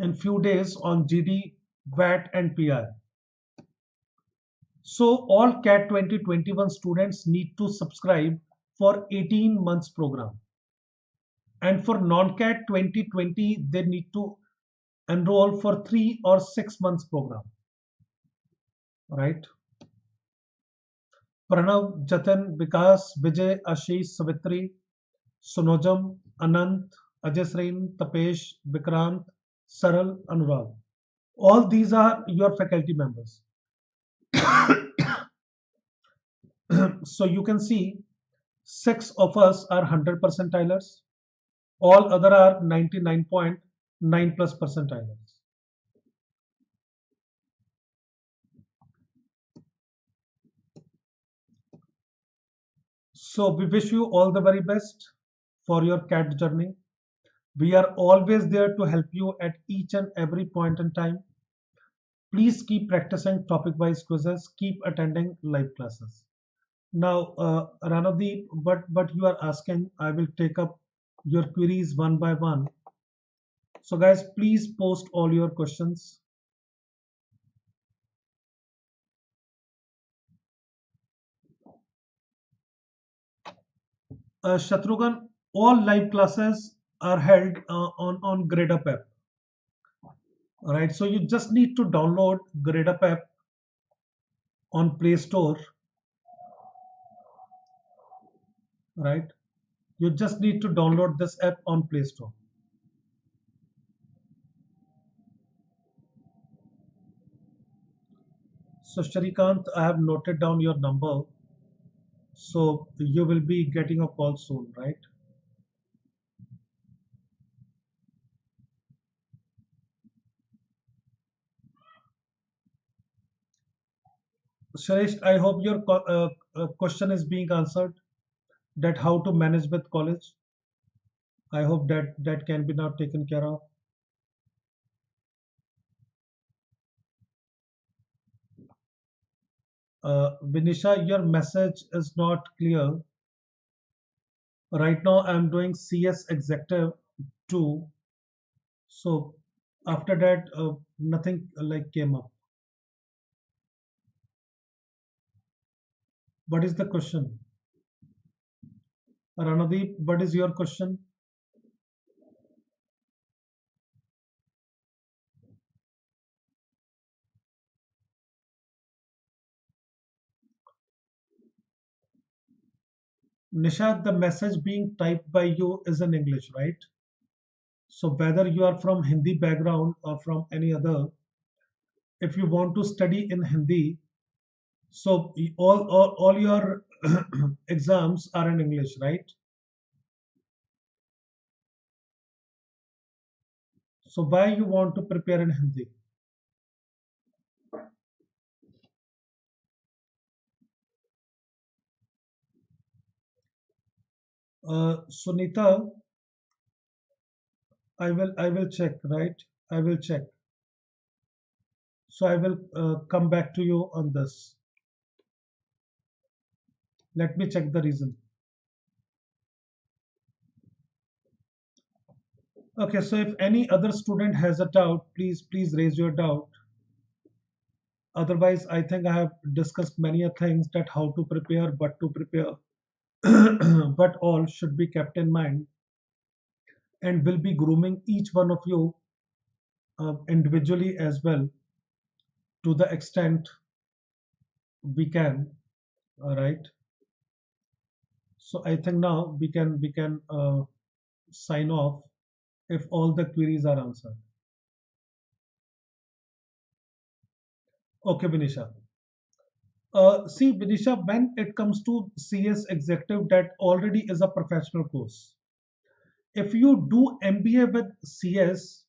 in few days on GD, VAT and PR. So all CAT 2021 students need to subscribe for 18 months program. And for non-CAT 2020, they need to enroll for 3 or 6 months program, right? Pranav, Jatan, Vikas, Vijay, Ashish, Savitri, Sunojam, Anant, Ajasrain, Tapesh, Vikrant, Saral, Anurag. All these are your faculty members. So you can see 6 of us are 100 percentilers. All other are 99.9 plus percentilers. So we wish you all the very best for your CAT journey. We are always there to help you at each and every point in time. Please keep practicing topic-wise quizzes, keep attending live classes. Now, Ranadeep, but you are asking, I will take up your queries one by one. So guys, please post all your questions. Shatrughan, all live classes are held on Gradeup app. All right, so you just need to download Gradeup app on Play Store. Right, you just need to download this app on Play Store. So Sharikant, I have noted down your number. So you will be getting a call soon, right? Sharesh, I hope your question is being answered. That how to manage with college. I hope that can be now taken care of. Vinisha, your message is not clear. Right now, I'm doing CS Executive 2. So after that, nothing like came up. What is the question? Ranadeep, what is your question? Nishad, the message being typed by you is in English, right? So whether you are from Hindi background or from any other, if you want to study in Hindi, so all your exams are in English, right? So why you want to prepare in Hindi? Sunita, I will check, right? I will check. So I will come back to you on this. Let me check the reason. Okay, so if any other student has a doubt, please raise your doubt. Otherwise, I think I have discussed many things that how to prepare, what to prepare, but all should be kept in mind and will be grooming each one of you individually as well to the extent we can. All right. So I think now we can sign off if all the queries are answered. Okay, Vinisha. See, Vinisha, when it comes to CS Executive, that already is a professional course. If you do MBA with CS,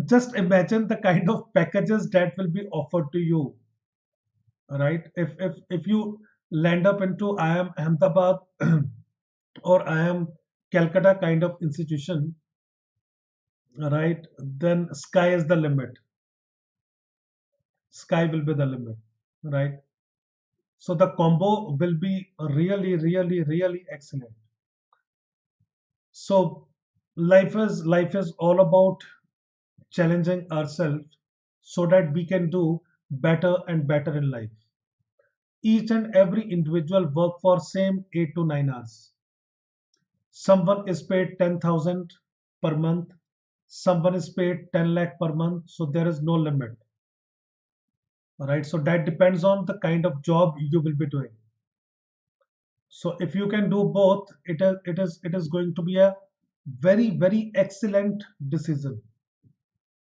just imagine the kind of packages that will be offered to you, right? If you land up into IIM Ahmedabad or IIM Calcutta kind of institution, right? Then sky is the limit. Sky will be the limit, right? So the combo will be really excellent. So life is all about challenging ourselves so that we can do better and better in life. Each and every individual work for same 8 to 9 hours. Someone is paid 10,000 per month, someone is paid 10 lakh per month, so there is no limit. All right, so that depends on the kind of job you will be doing. So if you can do both, it is going to be a very excellent decision.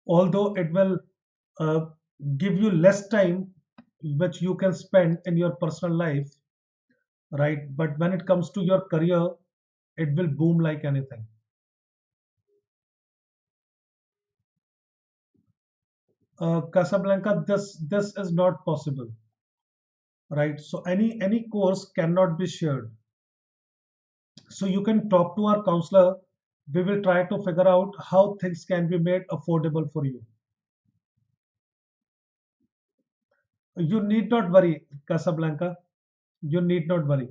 Although it will uh, give you less time which you can spend in your personal life, right? But when it comes to your career, it will boom like anything. Casablanca, this is not possible, right? So any course cannot be shared. So you can talk to our counselor. We will try to figure out how things can be made affordable for you. You need not worry, Casablanca. You need not worry.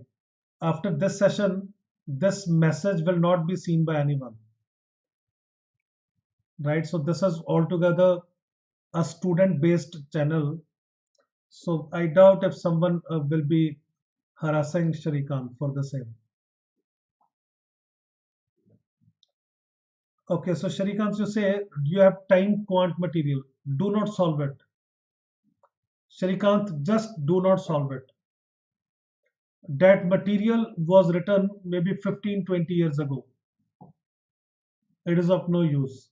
After this session, this message will not be seen by anyone, right? So this is altogether a student-based channel. So I doubt if someone will be harassing Shrikant for the same. Okay, so Shrikant, you say you have time quant material. Do not solve it. Shrikant, just do not solve it. That material was written maybe 15-20 years ago. It is of no use.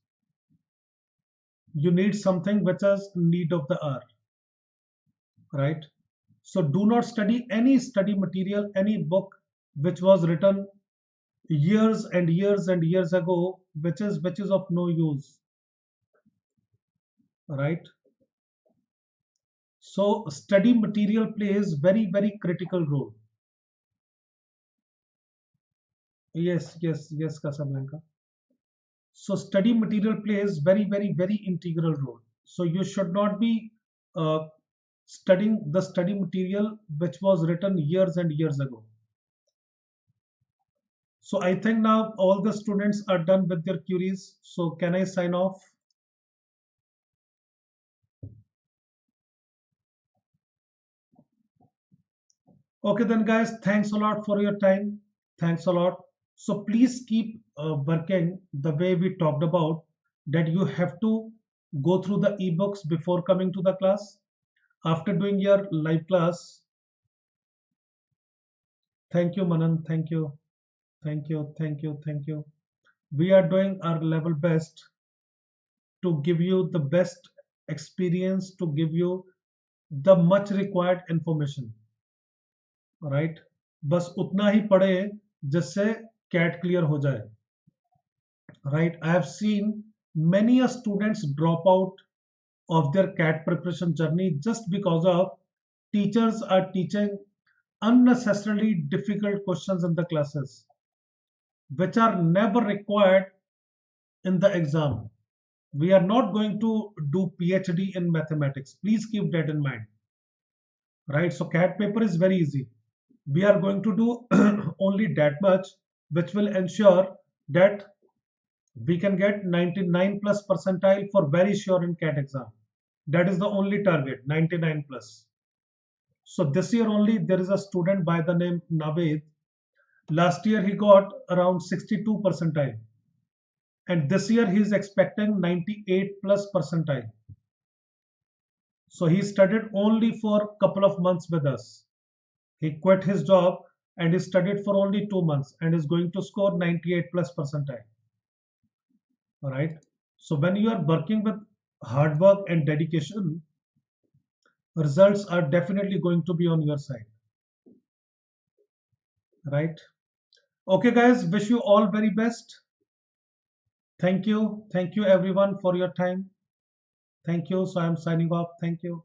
You need something which is need of the hour, right? So do not study any study material, any book which was written years and years and years ago, which is of no use, right? So study material plays very critical role. Yes, Casablanca. So study material plays very integral role. So you should not be uh, studying the study material which was written years and years ago. So I think now all the students are done with their queries. So can I sign off? Okay then guys, thanks a lot for your time. Thanks a lot. So please keep working the way we talked about, that you have to go through the ebooks before coming to the class. After doing your live class, thank you Manan, thank you. We are doing our level best to give you the best experience, to give you the much required information, right? बस उतना ही पढ़े जिससे cat clear हो जाए, right? I have seen many students drop out of their CAT preparation journey just because of teachers are teaching unnecessarily difficult questions in the classes, which are never required in the exam. We are not going to do PhD in mathematics. Please keep that in mind, right? So CAT paper is very easy. We are going to do only that much, which will ensure that we can get 99 plus percentile for very sure in CAT exam. That is the only target, 99 plus. So this year only there is a student by the name Naved. Last year he got around 62 percentile. And this year he is expecting 98 plus percentile. So he studied only for a couple of months with us. He quit his job and he studied for only 2 months and is going to score 98 plus percentile. All right. So when you are working with hard work and dedication, results are definitely going to be on your side, right? Okay guys, wish you all very best. Thank you everyone for your time. Thank you. So I'm signing off. Thank you.